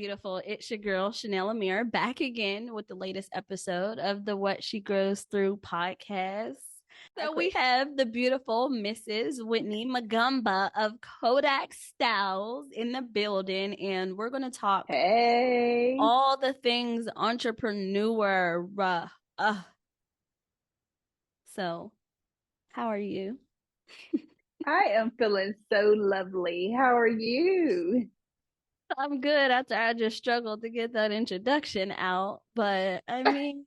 beautiful. It's your girl, Shanell Lamere, back again with the latest episode of the What She Grows Through podcast. So we have the beautiful Mrs. Whitney Mugomba of Kodakstylez in the building, and we're going to talk all the things entrepreneur. So, how are you? I am feeling so lovely. How are you? I'm good after I just struggled to get that introduction out, but I mean,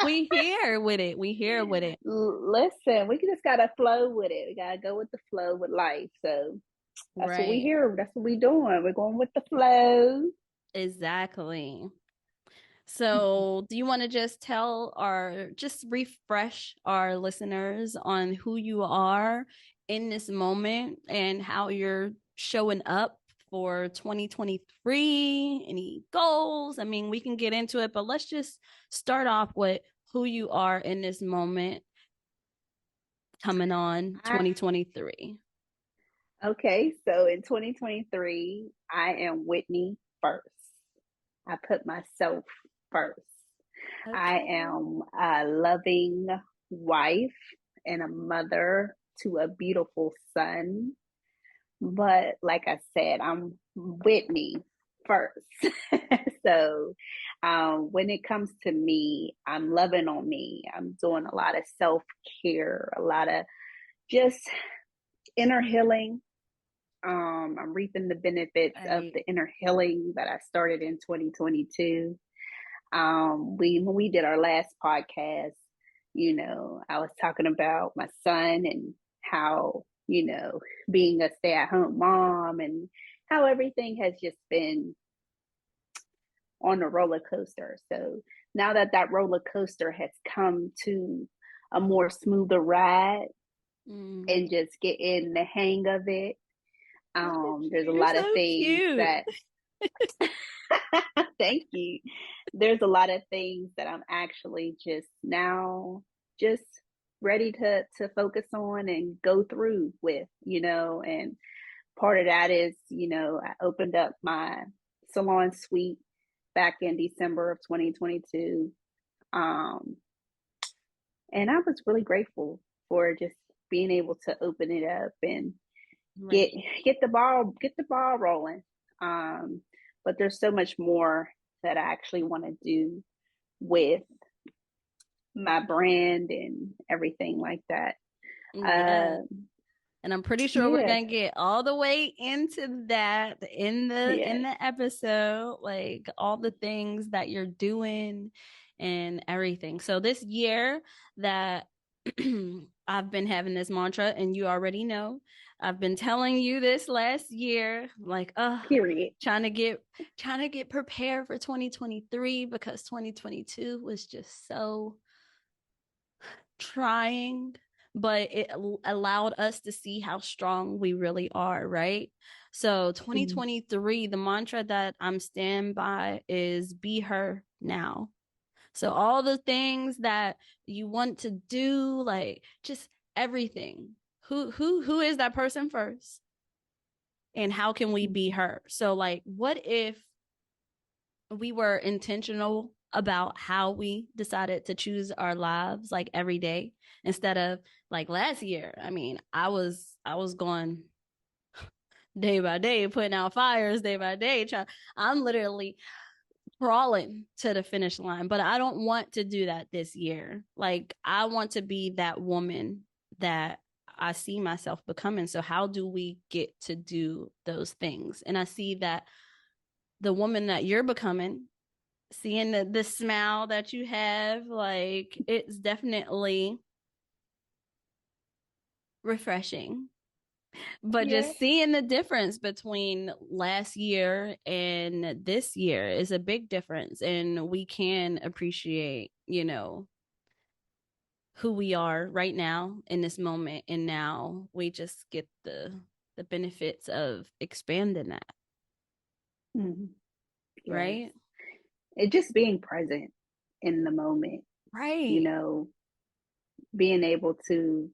we here with it. We here with it. Listen, we just gotta flow with it. We gotta go with the flow with life. So that's what we Right. hear. That's what we doing. We're going with the flow. Exactly. So, do you want to just tell or just refresh our listeners on who you are in this moment and how you're showing up for 2023? Any goals? I mean, we can get into it, but let's just start off with who you are in this moment coming on 2023. Okay, so in 2023, I am Whitney first. I put myself first. Okay. I am a loving wife and a mother to a beautiful son. But like I said, I'm Whitney first. So when it comes to me, I'm loving on me. I'm doing a lot of self care, a lot of just inner healing. I'm reaping the benefits of the inner healing that I started in 2022. When we did our last podcast, I was talking about my son and how, being a stay-at-home mom and how everything has just been on a roller coaster. So now that roller coaster has come to a more smoother ride and just getting the hang of it, there's a lot of things that thank you. There's a lot of things that I'm actually just now just ready to focus on and go through with, and part of that is, I opened up my salon suite back in December of 2022. And I was really grateful for just being able to open it up and get the ball rolling. But there's so much more that I actually want to do with my brand and everything like that. Yeah. And I'm pretty sure we're gonna get all the way into that in the episode, like all the things that you're doing and everything. So this year that I've been having this mantra, and you already know, I've been telling you this last year, like, period. Trying to get prepared for 2023 because 2022 was just so trying, but it allowed us to see how strong we really are, right? So 2023, the mantra that I'm stand by is be her now. So all the things that you want to do, like just everything. Who is that person first? And how can we be her? So like, what if we were intentional about how we decided to choose our lives, like every day, instead of like last year? I mean, I was going day by day, putting out fires day by day. I'm literally crawling to the finish line, but I don't want to do that this year. Like, I want to be that woman that I see myself becoming. So how do we get to do those things? And I see that the woman that you're becoming, seeing the smile that you have, like, it's definitely refreshing. But just seeing the difference between last year and this year is a big difference. And we can appreciate, who we are right now in this moment. And now we just get the benefits of expanding that. Mm-hmm. Yes. Right? It just being present in the moment. Right. Being able to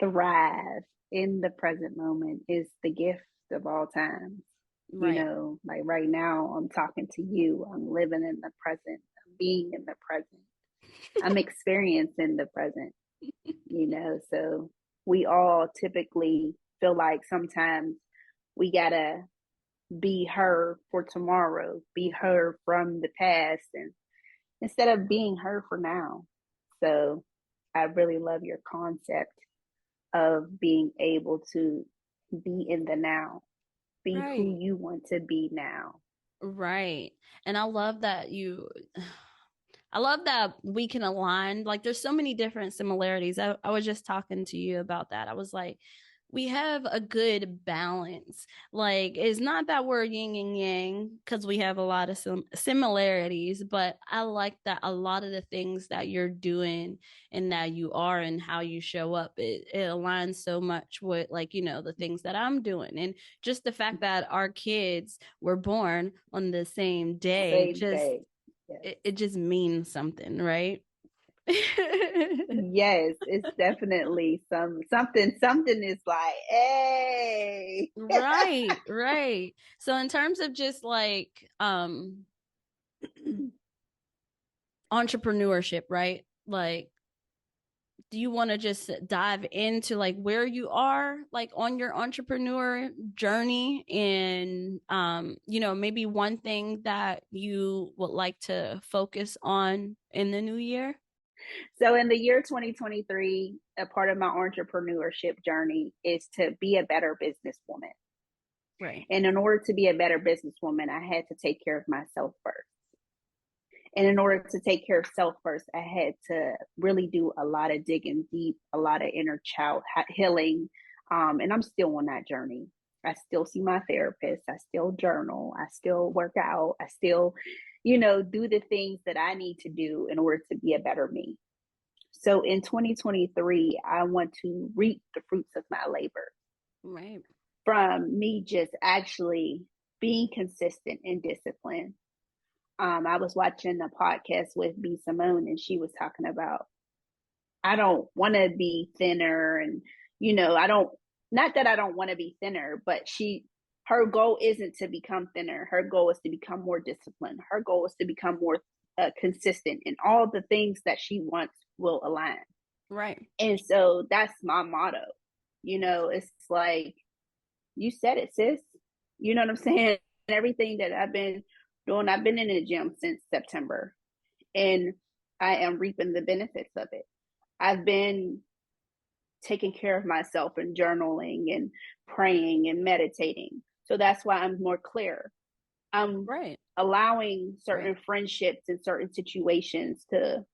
thrive in the present moment is the gift of all times. Right. Like right now, I'm talking to you, I'm living in the present, I'm being in the present, I'm experiencing the present, so we all typically feel like sometimes we gotta be her for tomorrow, be her from the past, and instead of being her for now. So I really love your concept of being able to be in the now, be who Right. you want to be now. Right. And I love that we can align. Like, there's so many different similarities. I was just talking to you about that. I was like, we have a good balance. Like, it's not that we're yin and yang because we have a lot of similarities, but I like that a lot of the things that you're doing and that you are and how you show up, it aligns so much with, like, the things that I'm doing. And just the fact that our kids were born on the same day, Same thing. Yes. it just means something, right? Yes, it's definitely something is like, hey. Right, right. So in terms of just like entrepreneurship, right? Like, do you want to just dive into like where you are like on your entrepreneur journey, and maybe one thing that you would like to focus on in the new year? So in the year 2023, a part of my entrepreneurship journey is to be a better businesswoman. Right. And in order to be a better businesswoman, I had to take care of myself first. And in order to take care of self first, I had to really do a lot of digging deep, a lot of inner child healing. And I'm still on that journey. I still see my therapist. I still journal. I still work out. I still, do the things that I need to do in order to be a better me. So in 2023, I want to reap the fruits of my labor Right. from me just actually being consistent and disciplined. I was watching a podcast with B. Simone, and she was talking about, I don't want to be thinner. And, I don't, not that I don't want to be thinner, but her goal isn't to become thinner. Her goal is to become more disciplined. Her goal is to become more consistent, and all the things that she wants will align. Right. And so that's my motto. It's like, you said it, sis. You know what I'm saying? Everything that I've been doing, I've been in the gym since September, and I am reaping the benefits of it. I've been taking care of myself and journaling and praying and meditating. So that's why I'm more clear. I'm Right. allowing certain Right. friendships and certain situations to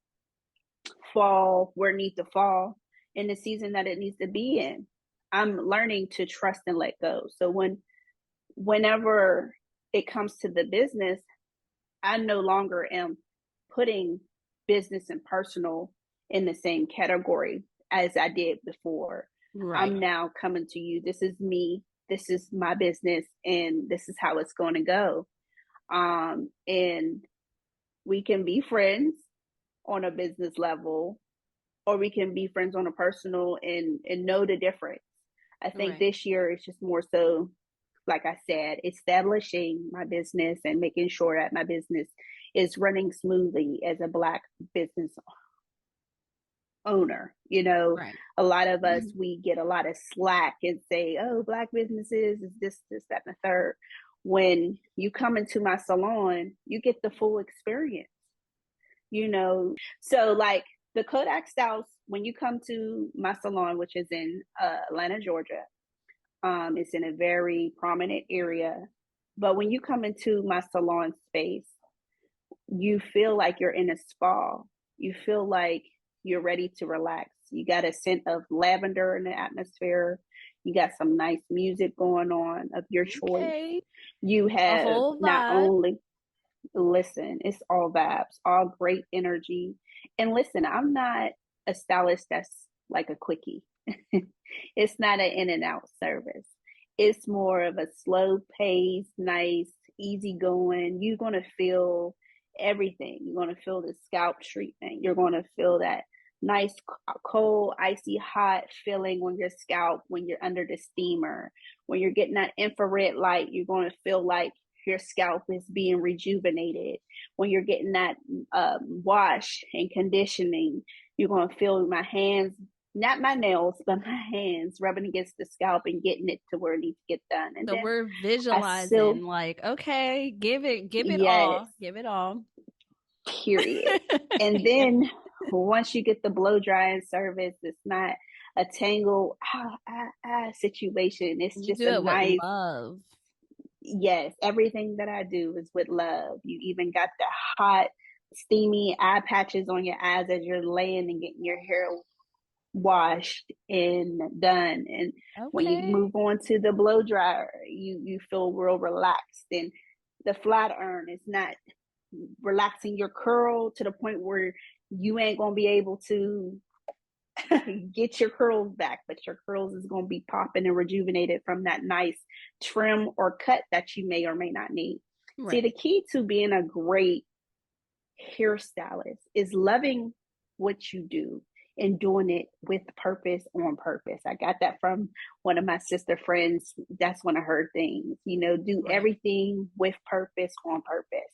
fall where it needs to fall in the season that it needs to be in. I'm learning to trust and let go. So whenever it comes to the business, I no longer am putting business and personal in the same category as I did before. Right. I'm now coming to you. This is me. This is my business, and this is how it's going to go. And we can be friends on a business level, or we can be friends on a personal and know the difference. I think Right. this year is just more so, like I said, establishing my business and making sure that my business is running smoothly as a Black business owner. Right. A lot of us, we get a lot of slack and say, oh, Black businesses is this, that, and the third. When you come into my salon, you get the full experience, So like the Kodakstylez, when you come to my salon, which is in Atlanta, Georgia, it's in a very prominent area. But when you come into my salon space, you feel like you're in a spa. You feel like you're ready to relax. You got a scent of lavender in the atmosphere. You got some nice music going on of your choice. Okay. You A have whole not vibe. only, listen, it's all vibes, all great energy. And listen, I'm not a stylist that's like a quickie. It's not an in and out service. It's more of a slow pace, nice, easy going. You're going to feel everything. You're going to feel the scalp treatment. You're going to feel that nice cold, icy hot feeling on your scalp when you're under the steamer. When you're getting that infrared light, you're going to feel like your scalp is being rejuvenated. When you're getting that wash and conditioning, you're going to feel my hands, not my nails, but my hands rubbing against the scalp and getting it to where it needs to get done. And So then we're I visualizing still, like, okay, give it yes, all, give it all. period. And then once you get the blow drying service, it's not a tangle situation. It's You just do a it with nice, love. yes, everything that I do is with love. You even got the hot, steamy eye patches on your eyes as you're laying and getting your hair washed and done. And when you Okay. move on to the blow dryer, you feel real relaxed. And the flat iron is not relaxing your curl to the point where you ain't gonna be able to get your curls back, but your curls is gonna be popping and rejuvenated from that nice trim or cut that you may or may not need. See, the Right. key to being a great hairstylist is loving what you do and doing it with purpose on purpose. I got that from one of my sister friends. That's one of her things, do Right. everything with purpose on purpose.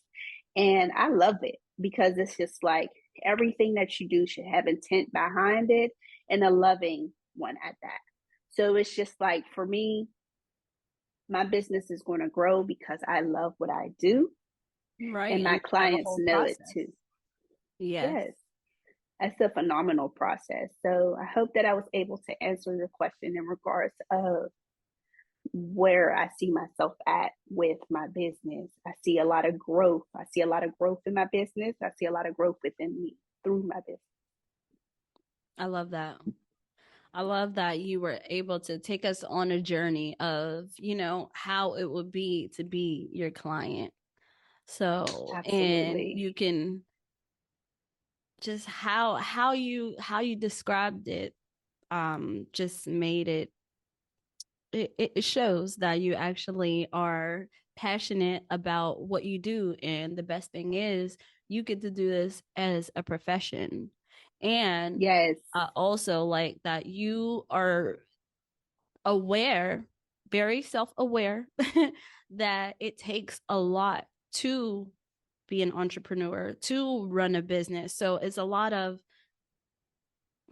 And I love it because it's just like everything that you do should have intent behind it and a loving one at that. So it's just like for me, my business is going to grow because I love what I do Right. and And my you love the clients whole know it process. too. Yes. Yes, that's a phenomenal process. So I hope that I was able to answer your question in regards of where I see myself at with my business. I see a lot of growth. I see a lot of growth in my business. I see a lot of growth within me through my business. I love that. I love that you were able to take us on a journey of, how it would be to be your client. So, and Absolutely. you can just how you described it just made it shows that you actually are passionate about what you do, and the best thing is you get to do this as a profession. And Yes. I also like that you are aware, very self-aware, that it takes a lot to be an entrepreneur, to run a business. So it's a lot of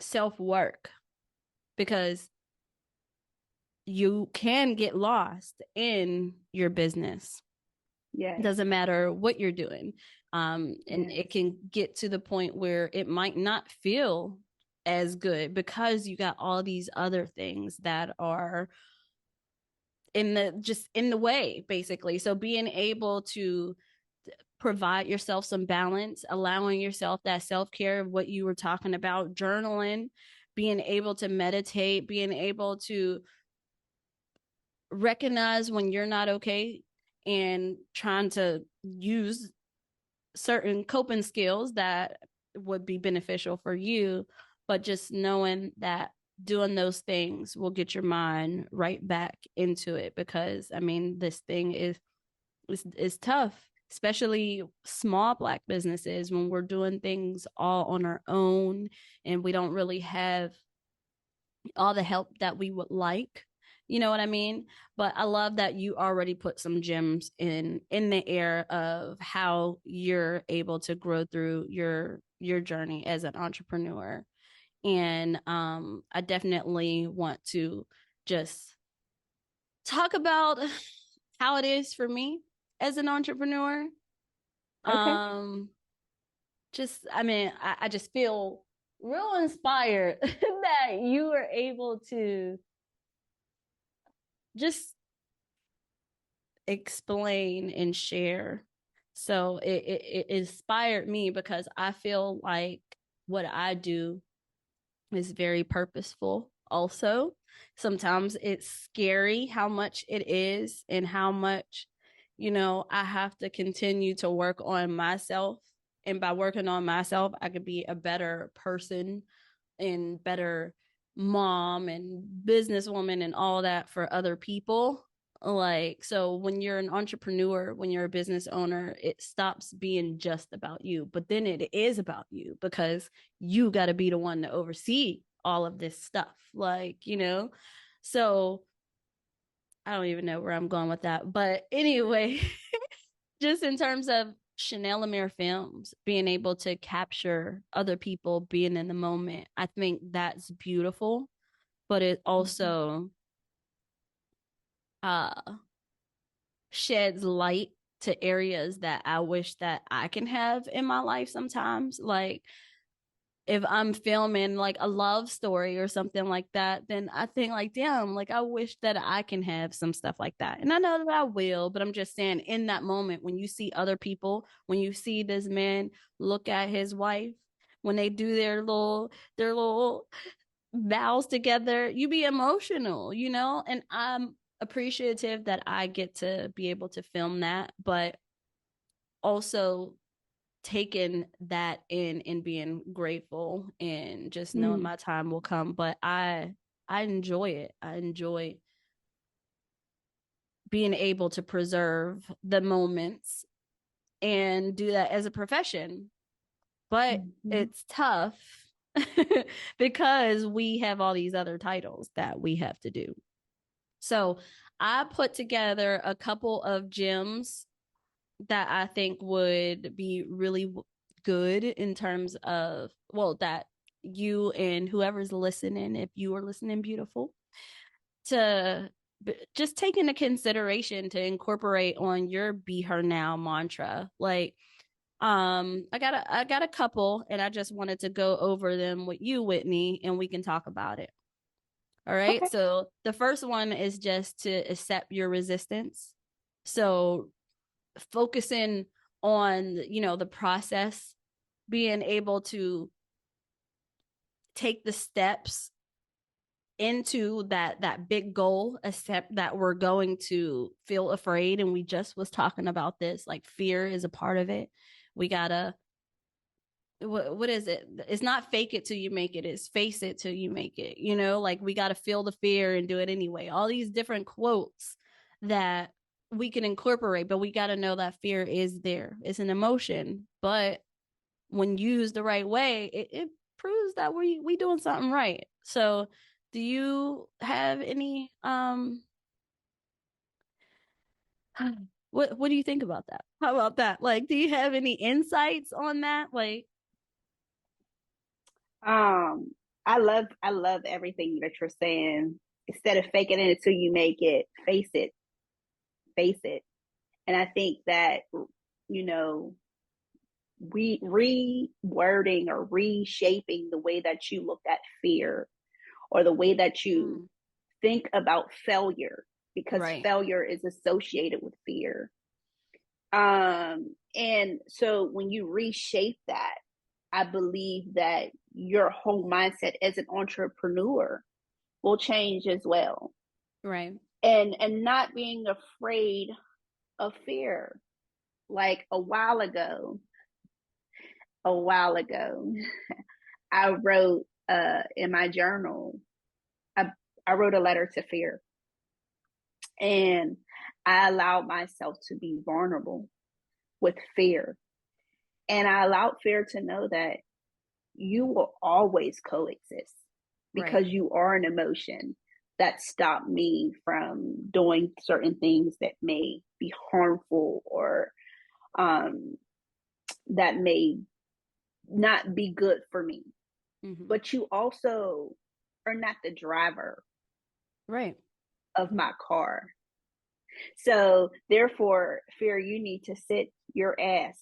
self-work because you can get lost in your business. It Yes. doesn't matter what you're doing. And Yes. it can get to the point where it might not feel as good because you got all these other things that are in the way, basically. So being able to provide yourself some balance, allowing yourself that self-care of what you were talking about, journaling, being able to meditate, being able to recognize when you're not okay, and trying to use certain coping skills that would be beneficial for you, but just knowing that doing those things will get your mind right back into it, because I mean this thing is tough, especially small Black businesses, when we're doing things all on our own and we don't really have all the help that we would like. You know what I mean? But I love that you already put some gems in the air of how you're able to grow through your journey as an entrepreneur. And I definitely want to just talk about how it is for me as an entrepreneur. Okay. Um just I mean, I just feel real inspired that you were able to just explain and share. So it inspired me because I feel like what I do is very purposeful also. Sometimes it's scary how much it is and how much, I have to continue to work on myself. And by working on myself, I could be a better person and better mom and businesswoman and all that for other people. Like, so when you're an entrepreneur, when you're a business owner, it stops being just about you, but then it is about you because you got to be the one to oversee all of this stuff. Like, so I don't even know where I'm going with that. But anyway, just in terms of Shanell Lamere films, being able to capture other people being in the moment, I think that's beautiful. But it also uh sheds light to areas that I wish that I can have in my life sometimes. Like if I'm filming like a love story or something like that, then I think like, damn, like I wish that I can have some stuff like that. And I know that I will, but I'm just saying in that moment when you see other people, when you see this man look at his wife, when they do their little vows together, you be emotional, and I'm appreciative that I get to be able to film that, but also taking that in and being grateful and just knowing Mm. my time will come. But I enjoy it. I enjoy being able to preserve the moments and do that as a profession. But Mm-hmm. it's tough because we have all these other titles that we have to do. So I put together a couple of gems that I think would be really good in terms of, well, that you and whoever's listening, if you are listening, beautiful, to just take into consideration to incorporate on your be her now mantra. Like, I got a couple and I just wanted to go over them with you, Whitney, and we can talk about it. All right. Okay. So the first one is just to accept your resistance. So focusing on, the process, being able to take the steps into that big goal, accept that we're going to feel afraid. And we just was talking about this, like fear is a part of it. We gotta, what is it? It's not fake it till you make it, it's face it till you make it, like we got to feel the fear and do it anyway. All these different quotes that we can incorporate, but we got to know that fear is there. It's an emotion, but when used the right way, it proves that we doing something right. So do you have any what do you think about that? How about that? Like, do you have any insights on that? Like, Um, I love everything that you're saying. Instead of faking it until you make it, face it. And I think that, you know, rewording or reshaping the way that you look at fear or the way that you mm, think about failure, because right, failure is associated with fear. And so when you reshape that, I believe that your whole mindset as an entrepreneur will change as well. right, And not being afraid of fear. Like a while ago, I wrote in my journal, I, I wrote a letter to fear, and I allowed myself to be vulnerable with fear. And I allowed fear to know that you will always coexist right. because you are an emotion that stopped me from doing certain things that may be harmful or um, that may not be good for me. Mm-hmm. But you also are not the driver Right. of my car. So therefore, fear, you need to sit your ass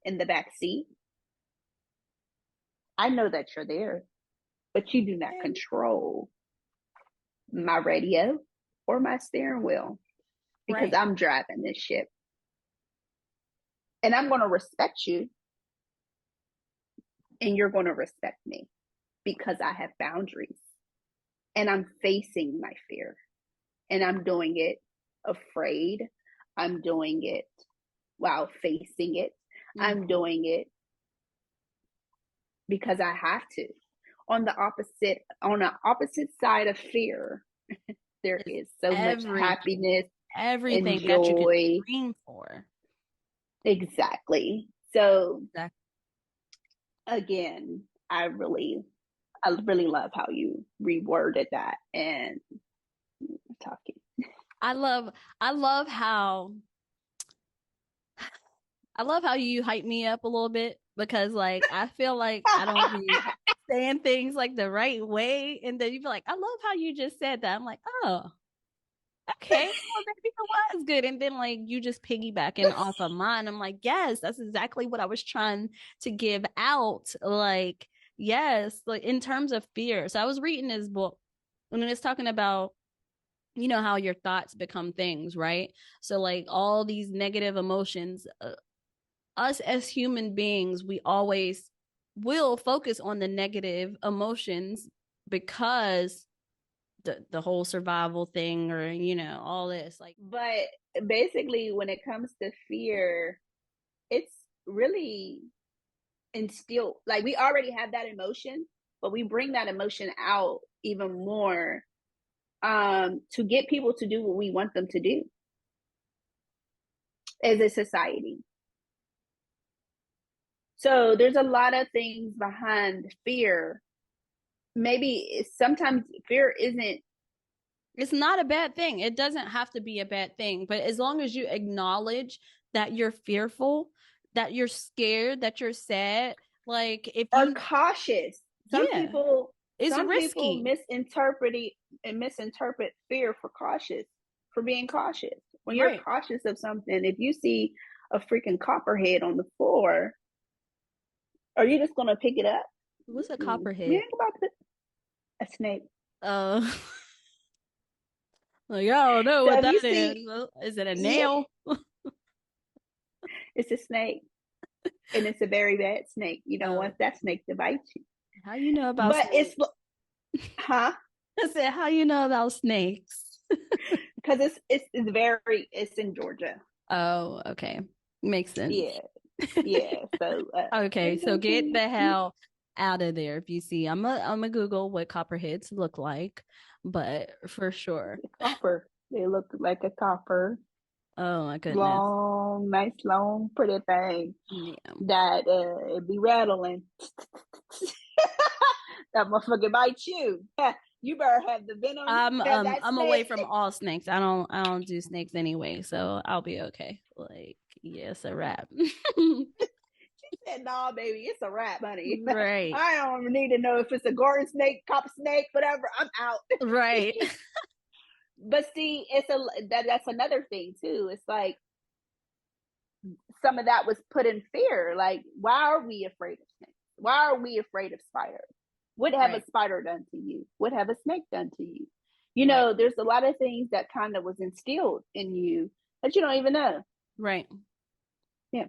in the back seat. I know that you're there, but you do not And control my radio or my steering wheel because right. I'm driving this ship. And I'm going to respect you and you're going to respect me because I have boundaries and I'm facing my fear and I'm doing it afraid. I'm doing it while facing it. I'm Mm-hmm. doing it because I have to. On the opposite side of fear, there It's is so much everything. happiness. everything that you could enjoy. dream for. Exactly. So Exactly. again, I really love how you reworded that and talking. I love how you hype me up a little bit, because like I feel like I don't be saying things like the right way, and then you be like, I love how you just said that. I'm like, oh, okay, well maybe it was good. And then like you just piggybacking off of mine. I'm like, yes, that's exactly what I was trying to give out. Like, yes, like in terms of fear. So I was reading this book and it's talking about, you know, how your thoughts become things, right? So like all these negative emotions, us as human beings, we always will focus on the negative emotions because the whole survival thing, or you know, all this like. But basically, when it comes to fear, it's really instilled. Like we already have that emotion, but we bring that emotion out even more to get people to do what we want them to do as a society. So there's a lot of things behind fear. Maybe sometimes fear isn't. It's not a bad thing. It doesn't have to be a bad thing, but as long as you acknowledge that you're fearful, that you're scared, that you're sad, like if Or you, cautious. yeah, it's Some people risky. misinterpret fear for cautious, for being cautious. When you're Right. cautious of something, if you see a freaking copperhead on the floor, are you just gonna pick it up? What's a You copperhead? ain't about to. A snake. Uh, like, I don't know So what if you that is. see, Is it a yeah, nail? it's a snake, and it's a very bad snake. You don't Oh, want that snake to bite you. how you know about But it's, snakes? huh? I said, how you know about snakes? Because it's in Georgia. Oh, okay. Makes sense. Yeah, yeah. So Okay, so get the hell out of there. If you see, I'm a Google what copperheads look like, but for sure. copper. They look like a copper, Oh my goodness. long, nice, long, pretty thing Yeah. that it be rattling. That motherfucker bite you. You better have the venom of that I'm away snake. from all snakes. I don't do snakes anyway, so I'll be okay. Like, yes, a wrap. Said, nah, baby, it's a wrap, honey. Right. I don't need to know if it's a garden snake, copper snake, whatever. I'm out. Right. But see, that's another thing too. It's like some of that was put in fear. Like, why are we afraid of snakes? Why are we afraid of spiders? What have a Right. spider done to you? What have a snake done to you? You Right. know, there's a lot of things that kind of was instilled in you that you don't even know. Right. Yeah.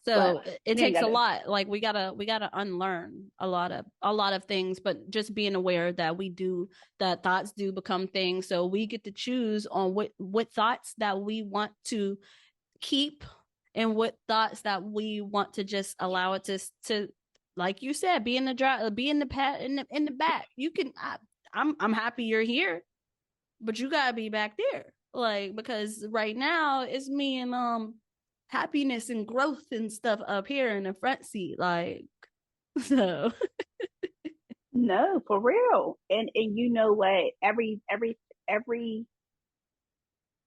So But it you ain't takes a gotta. lot. Like we gotta unlearn a lot of things, but just being aware that that thoughts do become things. So we get to choose on what thoughts that we want to keep and what thoughts that we want to just allow it to, like you said, be in the drive, be in the pat in the back. You can I'm happy you're here, but you gotta be back there. Like, because right now it's me and happiness and growth and stuff up here in the front seat. Like, so No, for real. And you know what? Every every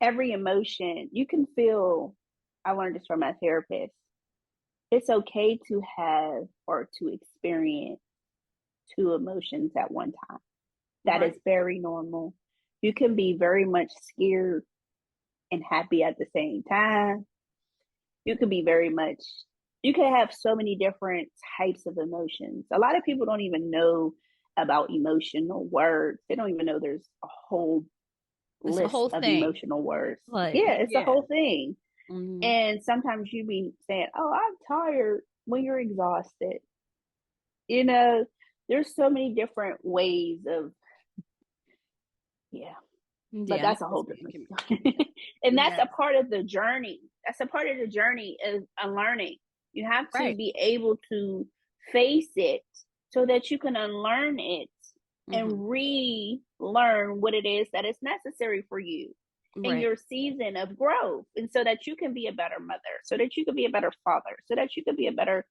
emotion you can feel. I learned this from my therapist. It's okay to have or to experience two emotions at one time. That is right. very normal. You can be very much scared and happy at the same time. You can be very much, you can have so many different types of emotions. A lot of people don't even know about emotional words. They don't even know there's a whole It's a list whole of thing. emotional words. Like, Yeah, it's a yeah. whole thing. Mm-hmm. And sometimes you be saying, "Oh, I'm tired," when you're exhausted. You know, there's so many different ways of, yeah, but Yeah, that's a whole just being different communicated. story. And that's Yeah. a part of the journey. That's a part of the journey of unlearning. You have to Right. be able to face it so that you can unlearn it Mm-hmm. and relearn what it is that is necessary for you. in Right. your season of growth, and so that you can be a better mother, so that you can be a better father, so that you can be a better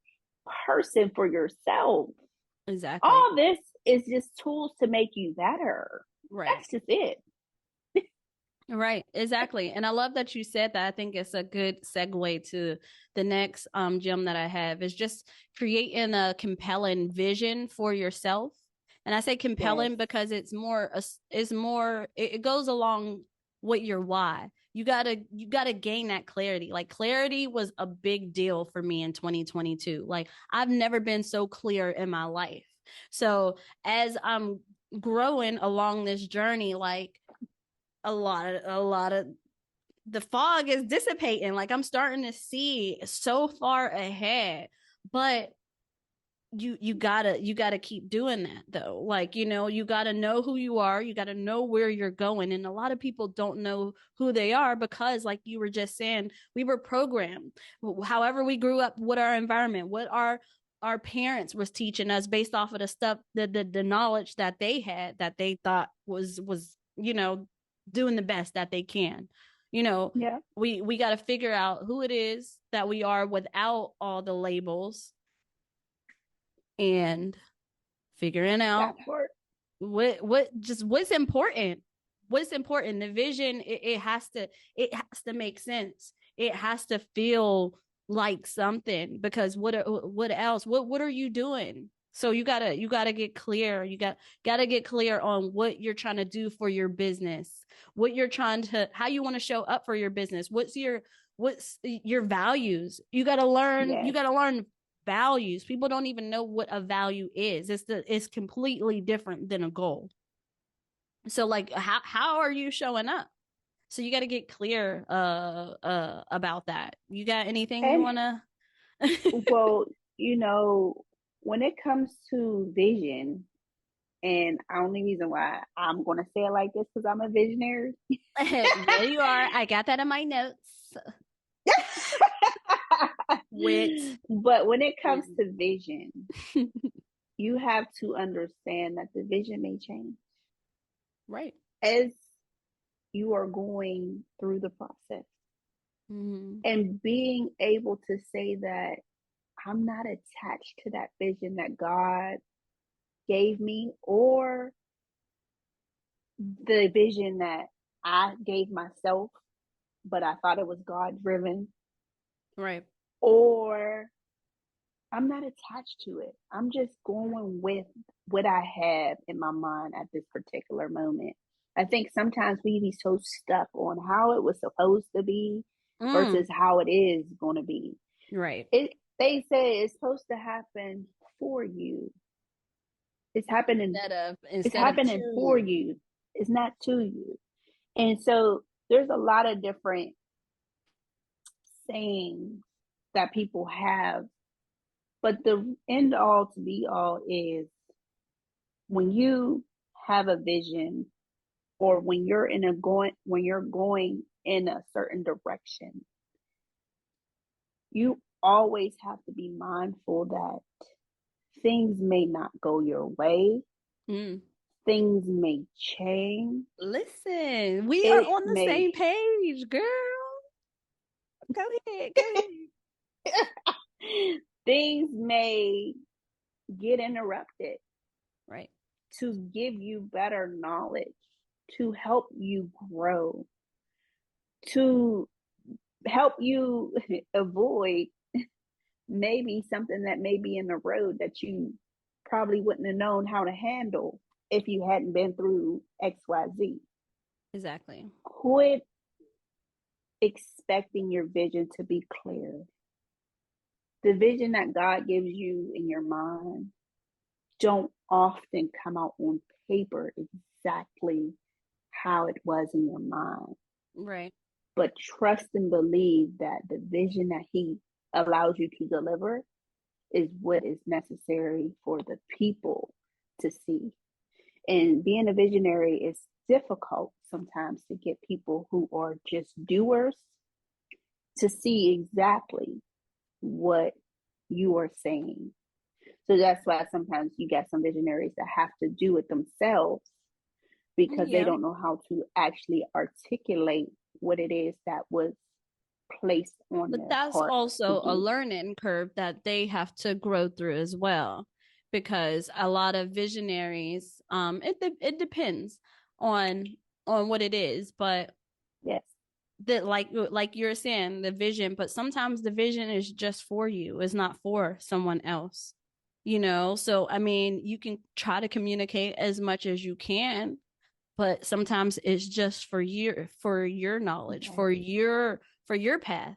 person for yourself. Exactly. All this is just tools to make you better. Right. That's just it. Right, exactly. And I love that you said that. I think it's a good segue to the next gem that I have is just creating a compelling vision for yourself. And I say Yes. compelling because it goes along with your why. You gotta gain that clarity. Like clarity was a big deal for me in 2022. Like I've never been so clear in my life. So as I'm growing along this journey, like a lot of the fog is dissipating. Like I'm starting to see so far ahead, but you gotta keep doing that though. Like, you gotta know who you are, you gotta know where you're going. And a lot of people don't know who they are because, like you were just saying, we were programmed. However, we grew up, what our environment, what our parents was teaching us based off of the stuff, the knowledge that they had, that they thought was doing the best that they can. you know Yeah. we got to figure out who it is that we are without all the labels, and figuring That out part. what's important. The vision, it has to make sense. It has to feel like something, because what else, what are you doing? So you gotta get clear. You gotta get clear on what you're trying to do for your business, how you want to show up for your business, what's your values. You Yes. gotta learn values. People don't even know what a value is. It's completely different than a goal. So like how are you showing up? So you got to get clear about that. You got anything you And want to well, you know, when it comes to vision, and only reason why I'm going to say it like this because I'm a visionary. Yeah, you are. I got that in my notes. Wit. But when it comes to vision, you have to understand that the vision may change Right. as you are going through the process. Mm-hmm. And being able to say that I'm not attached to that vision that God gave me, or the vision that I gave myself, but I thought it was God driven, Right. or I'm not attached to it. I'm just going with what I have in my mind at this particular moment. I think sometimes we be so stuck on how it was supposed to be Mm. versus how it is going to be. Right. They say it's supposed to happen for you. It's happening. Instead of It's instead of happening to for you. you. It's not to you. And so there's a lot of different sayings that people have, but the end all to be all is when you have a vision, or when you're going in a certain direction, you always have to be mindful that things may not go your way, Mm. things may change, Listen, we are it on the may same page, girl. Go ahead. Go ahead. things may get interrupted Right. to give you better knowledge, to help you grow, to help you avoid maybe something that may be in the road that you probably wouldn't have known how to handle if you hadn't been through XYZ. Exactly. Quit expecting your vision to be clear. The vision that God gives you in your mind don't often come out on paper exactly how it was in your mind. Right. But trust and believe that the vision that He allows you to deliver is what is necessary for the people to see. And being a visionary is difficult sometimes to get people who are just doers to see exactly what you are saying. So that's why sometimes you get some visionaries that have to do it themselves, because they Yeah. don't know how to actually articulate what it is that was placed on But their that's heart to also a do. learning curve that they have to grow through as well, because a lot of visionaries, it depends on what it is, but Yes. that like you're saying, the vision, but sometimes the vision is just for you, it's not for someone else, so I mean, you can try to communicate as much as you can, but sometimes it's just for your knowledge, Yes. for your path.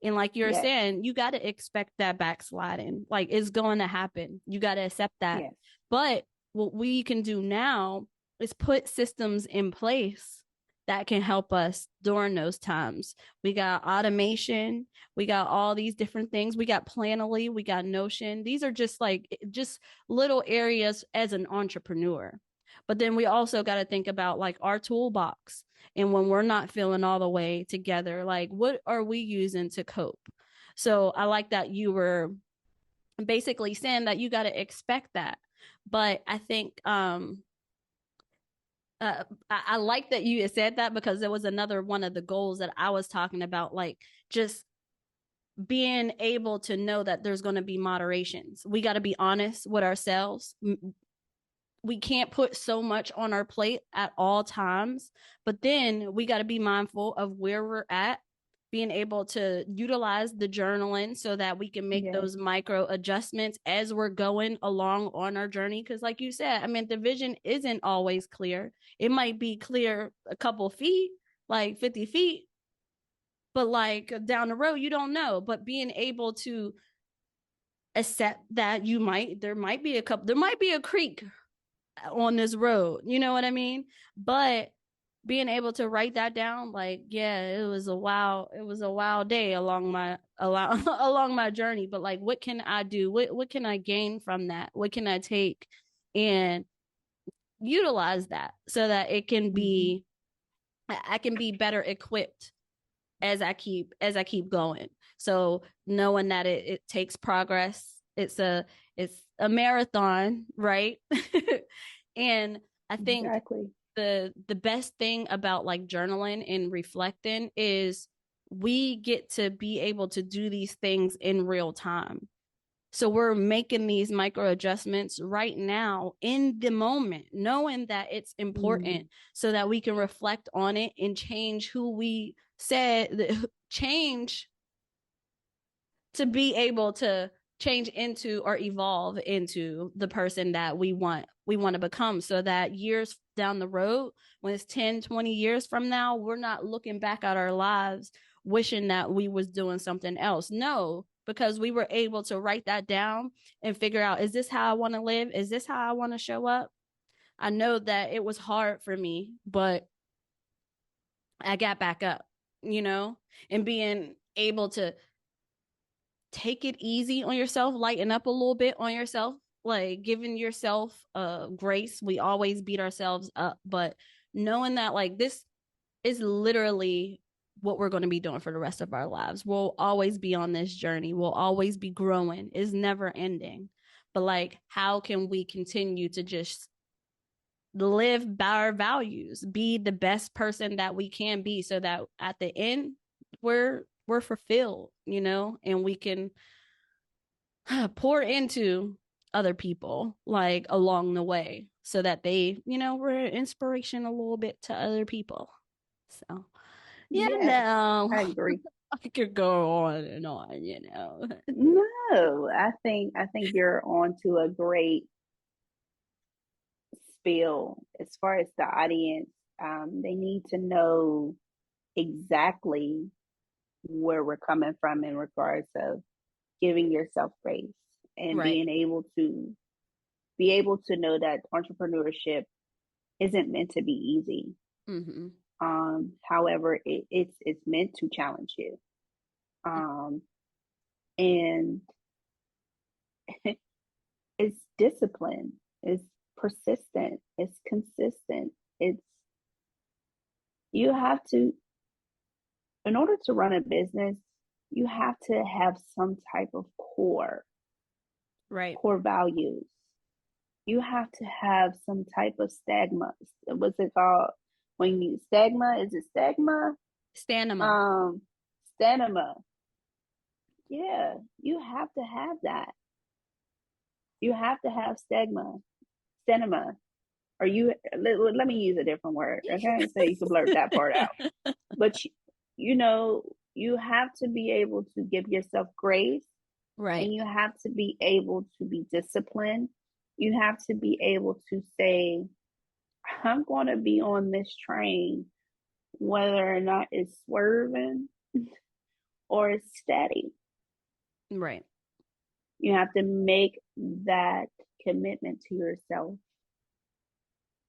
And like you're Yes. saying, you got to expect that backsliding. Like, it's going to happen. You got to accept that. Yes. But what we can do now is put systems in place that can help us during those times. We got automation. We got all these different things. We got Planoly. We got Notion. These are just little areas as an entrepreneur. But then we also got to think about like our toolbox, and when we're not feeling all the way together, like, what are we using to cope? So I like that you were basically saying that you got to expect that. But I think I like that you said that, because there was another one of the goals that I was talking about, like just being able to know that there's going to be moderations. We got to be honest with ourselves. We can't put so much on our plate at all times, but then we got to be mindful of where we're at, being able to utilize the journaling so that we can make Yes. those micro adjustments as we're going along on our journey. Because like you said, I mean, the vision isn't always clear. It might be clear a couple feet, like 50 feet, but like down the road, you don't know. But being able to accept that there might be a creek on this road, you know what I mean? But being able to write that down, like, yeah, it was a wild day along my journey, but like, what can I do? What can I gain from that? What can I take and utilize that so that it can Mm-hmm. be I can be better equipped as I keep going. So knowing that it takes progress, it's a marathon, right? And I think Exactly. the best thing about like journaling and reflecting is we get to be able to do these things in real time. So we're making these micro adjustments right now in the moment, knowing that it's Mm-hmm. important so that we can reflect on it and change who we said, change to be able to change into or evolve into the person that we want to become, so that years down the road, when it's 10, 20 years from now, we're not looking back at our lives wishing that we was doing something else. No, because we were able to write that down and figure out, is this how I want to live? Is this how I want to show up? I know that it was hard for me, but I got back up, and being able to take it easy on yourself, lighten up a little bit on yourself, like giving yourself grace. We always beat ourselves up, but knowing that like this is literally what we're going to be doing for the rest of our lives. We'll always be on this journey. We'll always be growing. It's never ending. But like, how can we continue to just live by our values, be the best person that we can be, so that at the end we're fulfilled, and we can pour into other people like along the way, so that they, we're an inspiration a little bit to other people. So yeah, Yes, no, I agree. I could go on and on. No, I think you're on to a great spill as far as the audience. They need to know exactly where we're coming from in regards of giving yourself grace and Right. being able to know that entrepreneurship isn't meant to be easy. Mm-hmm. However, it's meant to challenge you. Um, and it's discipline, it's persistent, it's consistent. It's you have to, in order to run a business, you have to have some type of core Right. core values. you have to have some type of stigma. What's it called? When you stigma, is it stigma? Stamina. Um, stamina. Yeah, you have to have that. You have to have stigma. Or let me use a different word, okay? So you can blurt that part out. But you know, you have to be able to give yourself grace, Right. and you have to be able to be disciplined. You have to be able to say, I'm going to be on this train, whether or not it's swerving or it's steady. Right. You have to make that commitment to yourself.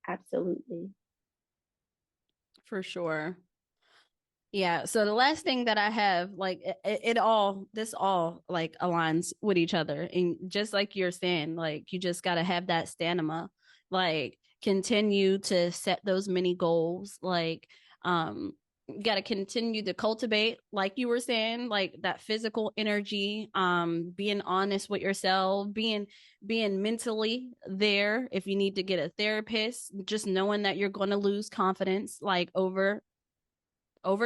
Absolutely. For sure. Yeah. So the last thing that I have, like this all like aligns with each other. And just like you're saying, like you just got to have that stamina, like continue to set those mini goals. Like, got to continue to cultivate, like you were saying, like that physical energy, being honest with yourself, being mentally there. If you need to get a therapist, just knowing that you're going to lose confidence, like over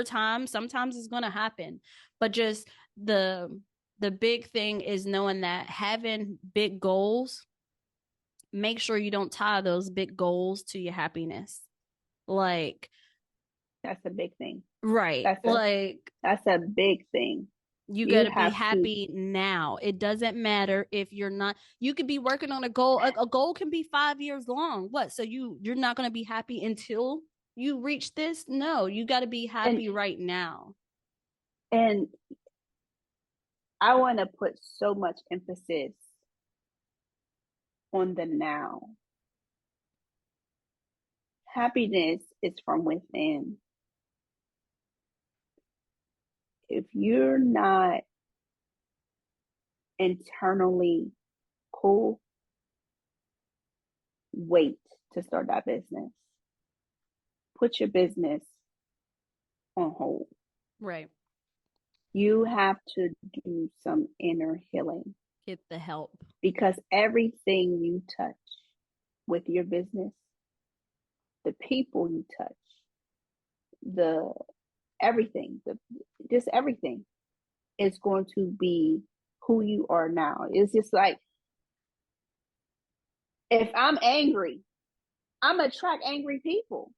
time, sometimes it's going to happen, but just the big thing is knowing that having big goals, make sure you don't tie those big goals to your happiness. Like, That's a big thing. right, That's a like that's a big thing. you got You to be have to, happy now. It doesn't matter if you're not, you could be working on a goal. A goal can be 5 years long. What? So you're not going to be happy until you reach this? No, you got to be and happy right now. and I want to put so much emphasis on the now. Happiness is from within. If you're not internally cool, wait to start that business. Put your business on hold. Right. You have to do some inner healing, Get the help. because everything you touch with your business, the people you touch, the everything, just everything is going to be who you are now. It's just like, if I'm angry, I'm attract angry people.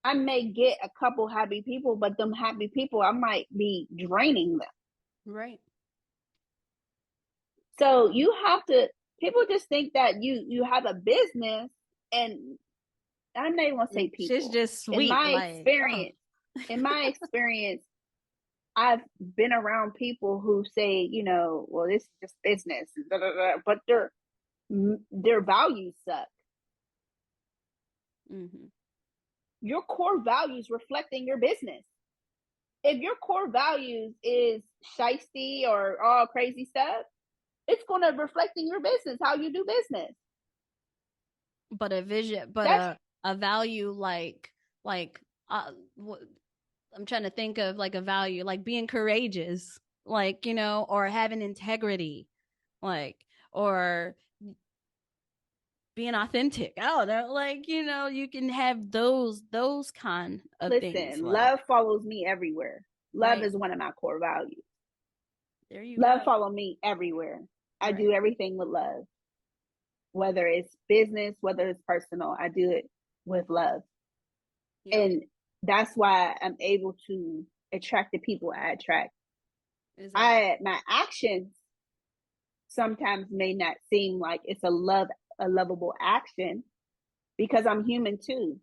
I may get a couple happy people, but them happy people, I might be draining them. Right. So you have to. People just think that you have a business, and I'm not even gonna say She's people. just sweet. Like, oh, In my experience, I've been around people who say, well, this is just business, but their values suck. mm-hmm. Your core values reflecting your business. If your core values is shiesty or all crazy stuff, it's going to reflect in your business, how you do business. But a vision, but That's a value like I'm trying to think of like a value, like being courageous, like, or having integrity, like, or being authentic. I don't know, like, you can have those kind of things, Listen, like, love follows me everywhere. Love right is one of my core values. there you Love go. follow me everywhere. I Right. do everything with love. Whether it's business, whether it's personal, I do it with love. Yep. And that's why I'm able to attract the people I attract. Exactly. My actions sometimes may not seem like it's a lovable action, because I'm human too.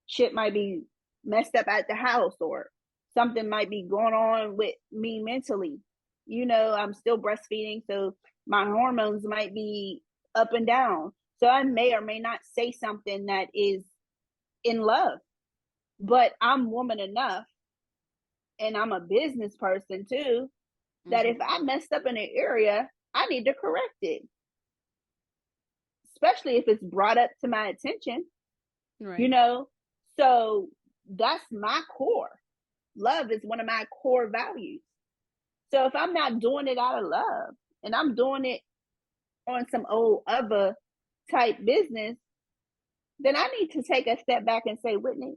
Shit might be messed up at the house, or something might be going on with me mentally. I'm still breastfeeding, so my hormones might be up and down. So I may or may not say something that is in love, but I'm woman enough, and I'm a business person too, that if Mm-hmm. I messed up in an area, I need to correct it, especially if it's brought up to my attention, you Right. know? So that's my core. Love is one of my core values. So if I'm not doing it out of love, and I'm doing it on some old other type business, then I need to take a step back and say, Whitney,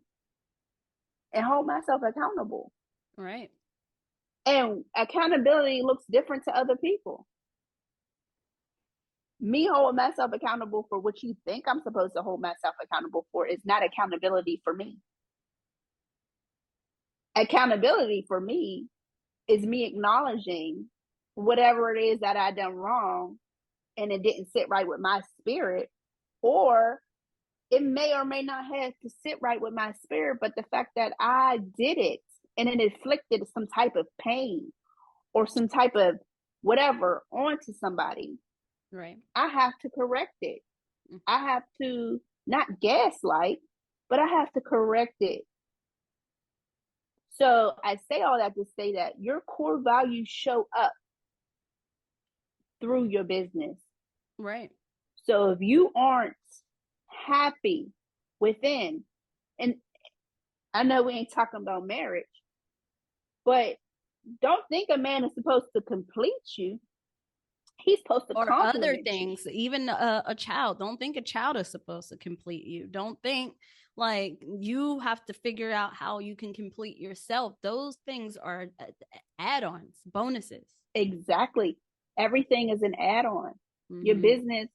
and hold myself accountable. Right. And accountability looks different to other people. Me holding myself accountable for what you think I'm supposed to hold myself accountable for is not accountability for me. Accountability for me is me acknowledging whatever it is that I done wrong and it didn't sit right with my spirit, or it may or may not have to sit right with my spirit, but the fact that I did it and it inflicted some type of pain or some type of whatever onto somebody, Right. I have to correct it. I have to not gaslight, but I have to correct it. So I say all that to say that your core values show up through your business. Right. So if you aren't happy within, and I know we ain't talking about marriage, but don't think a man is supposed to complete you. He's supposed to Or other compliment things, you. even a child. Don't think a child is supposed to complete you. Don't think like you have to figure out how you can complete yourself. Those things are add-ons, bonuses. Exactly. Everything is an add-on. Mm-hmm. Your business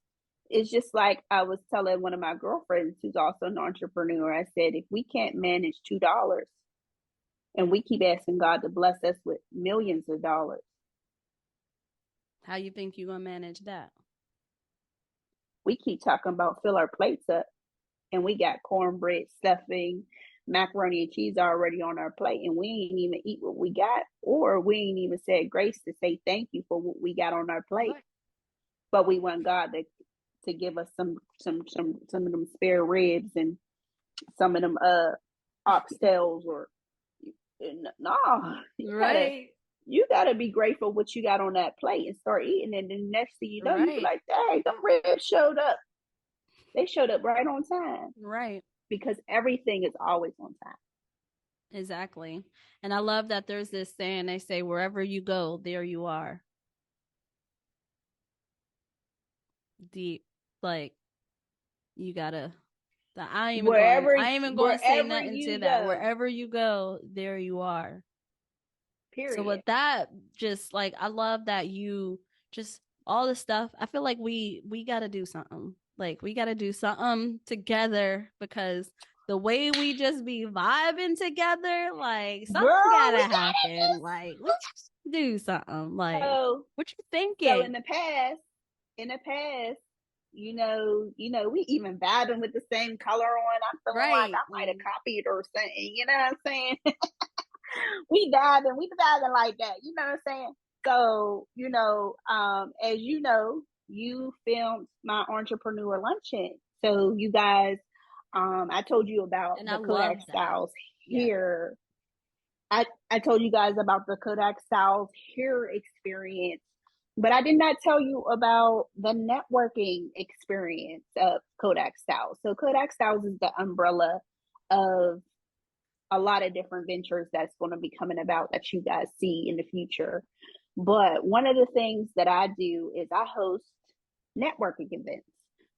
is just like I was telling one of my girlfriends who's also an entrepreneur. I said, if we can't manage $2 and we keep asking God to bless us with millions of dollars, how you think you're gonna manage that? We keep talking about fill our plates up, and we got cornbread, stuffing, macaroni and cheese already on our plate, and we ain't even eat what we got, or we ain't even said grace to say thank you for what we got on our plate. Right. But we want God to give us some of them spare ribs and some of them oxtails, or no, right. You gotta be grateful what you got on that plate and start eating, and then next thing you know, you be like, dang, them ribs showed up. They showed up right on time. Right. Because everything is always on time. Exactly. And I love that there's this saying, they say, wherever you go, there you are. Deep. Like, you gotta, I ain't even going to say nothing to that. Wherever you go, there you are. Period. So with that, just like, I love that you just all the stuff. I feel like we got to do something. Like, we got to do something together, because the way we just be vibing together, like, something gotta happen. Like, let's do something. Like, so, what you thinking? So in the past, you know, we even vibing with the same color on. I'm feeling like I might have copied or something. You know what I'm saying? we vibing like that. You know what I'm saying? So, as you know, you filmed my entrepreneur luncheon. So you guys, I told you about the Kodakstylez here. I told you guys about the Kodakstylez here experience, but I did not tell you about the networking experience of Kodakstylez. So Kodakstylez is the umbrella of a lot of different ventures that's going to be coming about that you guys see in the future. But one of the things that I do is I host networking events.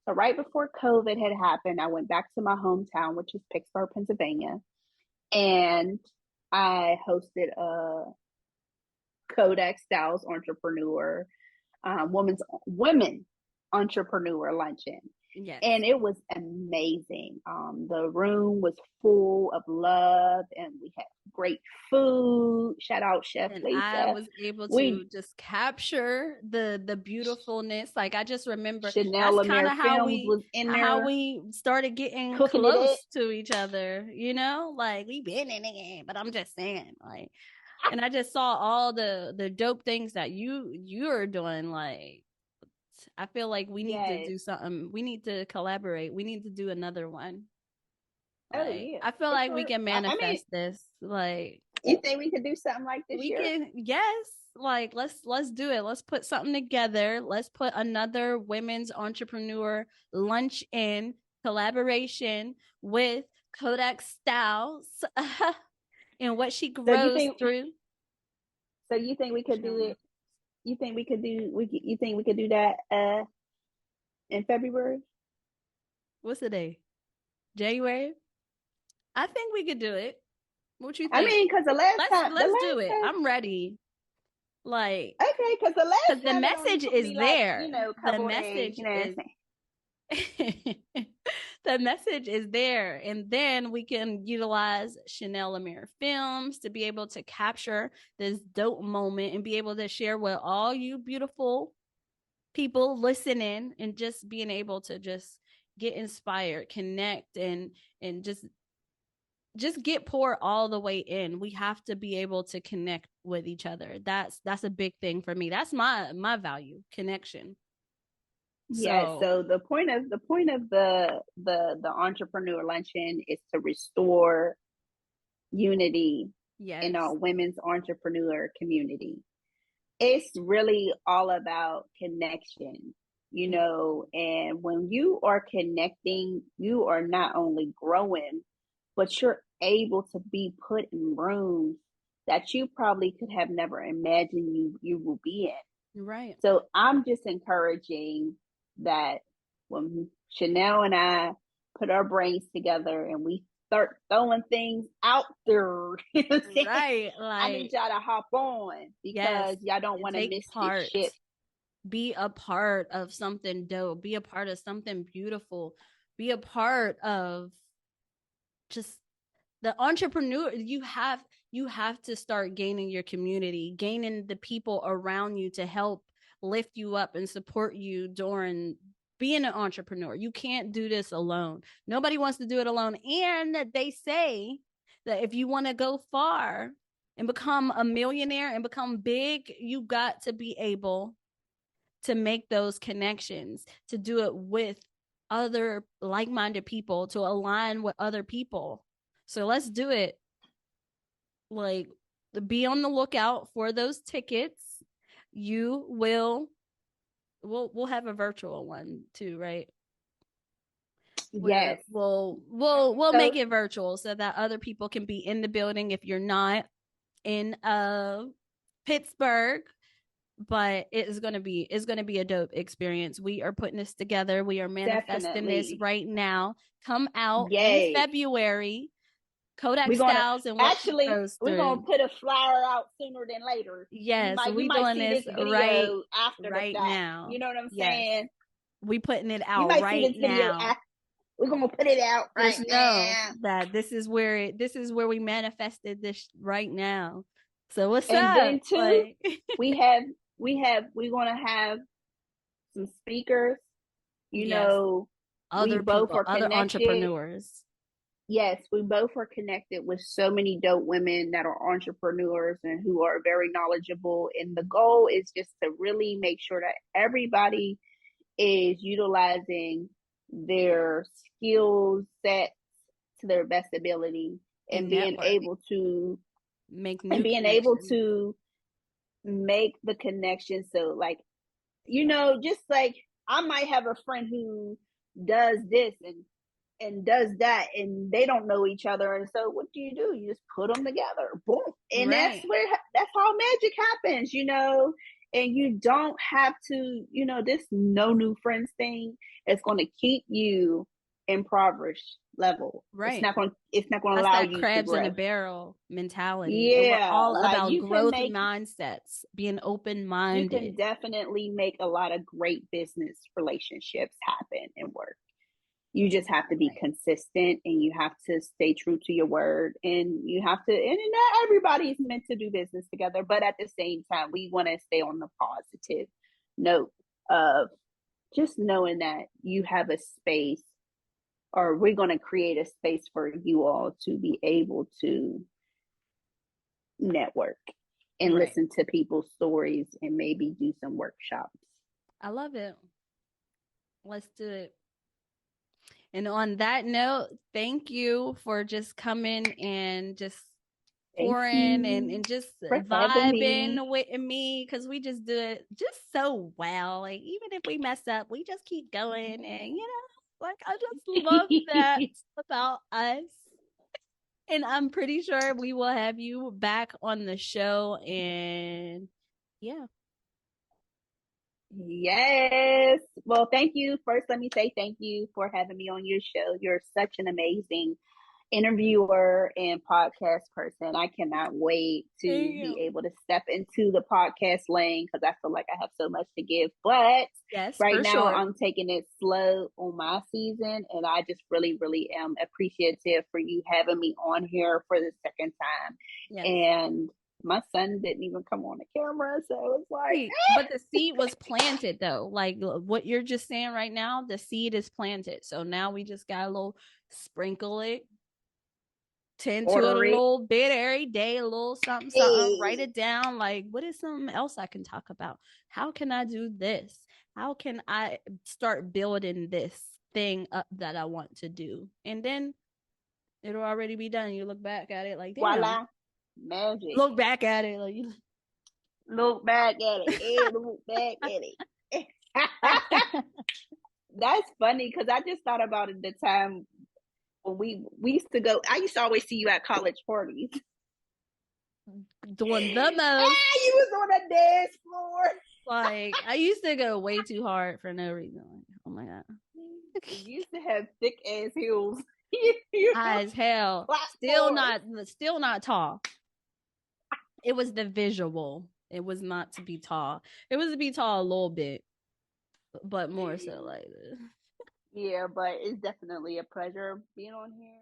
So right before COVID had happened, I went back to my hometown, which is Pittsburgh, Pennsylvania, and I hosted a Kodakstylez entrepreneur, women entrepreneur luncheon. Yes. And it was amazing. The room was full of love, and we had great food. Shout out Chef Lisa. I was able to just capture the beautifulness. Like, I just remember Shanell Lamere how we started getting close to each other. You know, like, we been in it, but I'm just saying, like, and I just saw all the dope things that you're doing. Like, I feel like we need to do something. We need to collaborate. We need to do another one. Like, yeah. I feel like we can manifest this. Like, you think we could do something like this year? Yes. Like, let's do it. Let's put something together. Let's put another women's entrepreneur lunch in collaboration with Kodakstylez and what she grows through. So you think we could do it? You think we could do that in February? What's the day? January? I think we could do it. What you I think? mean, because the last Let's do it. I'm ready. Like, okay, because the last because the time it only message took is me like, there. a The couple of days, message you know what I'm is saying? the message is there. And then we can utilize Shanell Lamere films to be able to capture this dope moment and be able to share with all you beautiful people listening, and just being able to just get inspired, connect, and just get poured all the way in. We have to be able to connect with each other. That's a big thing for me. That's my value, connection. Yes. So So the entrepreneur luncheon is to restore unity in yes. our women's entrepreneur community. It's really all about connection, and when you are connecting, you are not only growing, but you're able to be put in rooms that you probably could have never imagined you will be in. Right. So I'm just encouraging that when Shanell and I put our brains together and we start throwing things out there, Right. I need Like, y'all to hop on yes, because y'all don't and want to take miss this part. ship. Be a part of something dope. Be a part of something beautiful. Be a part of just the entrepreneur. You have to start gaining your community, gaining the people around you to help lift you up and support you during being an entrepreneur. You can't do this alone. Nobody wants to do it alone. And they say that if you want to go far and become a millionaire and become big, you got to be able to make those connections, to do it with other like-minded people, to align with other people. So let's do it. Like, be on the lookout for those tickets. You will we'll have a virtual one too, right? Where Yes. we'll So make it virtual so that other people can be in the building if you're not in Pittsburgh. But it's gonna be a dope experience. We are putting this together. We are manifesting this definitely, right now. Come out in yay. February. We're gonna Kodakstylez and what she actually goes we're gonna through. put a flyer out sooner than later. Yes, You we might doing see this this right video after the right fact. You now. know what I'm Yes, saying? we putting it You out might see right this video now. after. We're gonna put it out right Just know now. that this is where we manifested this right now. So what's And up? then too, Like, we have we're gonna have some speakers. You yes, know, we other both people, are other connected. entrepreneurs. Yes, we both are connected with so many dope women that are entrepreneurs and who are very knowledgeable. And the goal is just to really make sure that everybody is utilizing their skill set to their best ability and And being network, able to make and new being able connections. to make the connection. So like, just like I might have a friend who does this and does that, and they don't know each other, and so what do? You just put them together, boom, and Right. that's how magic happens. And you don't have to, this no new friends thing is going to keep you impoverished level. Right. It's not going to That's allow that you to crabs in a grow. barrel mentality. And we're Yeah, all like about growth mindsets, being open you can minded. definitely make a lot of great business relationships happen and work. You just have to be Right. consistent and you have to stay true to your word, and you have to, and not everybody's meant to do business together, but at the same time we want to stay on the positive note of just knowing that you have a space, or we're going to create a space for you all to be able to network and Right. listen to people's stories and maybe do some workshops. I love it. Let's do it. And on that note, thank you for just coming and just Thank pouring you and just for having me. vibing with me, because we just do it just so well. Like, even if we mess up, we just keep going. And, like, I just love that about us. And I'm pretty sure we will have you back on the show. And yeah. Yes. Well, thank you. First, let me say thank you for having me on your show. You're such an amazing interviewer and podcast person. I cannot wait Thank to be you. able to step into the podcast lane because I feel like I have so much to give. But Yes, right for now, sure. I'm taking it slow on my season, and I just really, really am appreciative for you having me on here for the second time. Yes. And my son didn't even come on the camera, so it's like, But the seed was planted though. Like what you're just saying right now, the seed is planted. So now we just got a little sprinkle it, tend to it a order it. little bit every day, a little something, something, write Hey, it down. Like, what is something else I can talk about? How can I do this? How can I start building this thing up that I want to do? And then it'll already be done. You look back at it like, damn. voila, magic. Look back at it like you Look back at it. Hey, look back at it. That's funny because I just thought about it the time when we used to go. I used to always see you at college parties. doing the most. You was on the dance floor. Like I used to go way too hard for no reason. Like, oh my god. You used to have thick ass heels. High as hell. Still not tall. It was the visual. It was not to be tall. It was to be tall a little bit, but more so like this. Yeah, but it's definitely a pleasure being on here.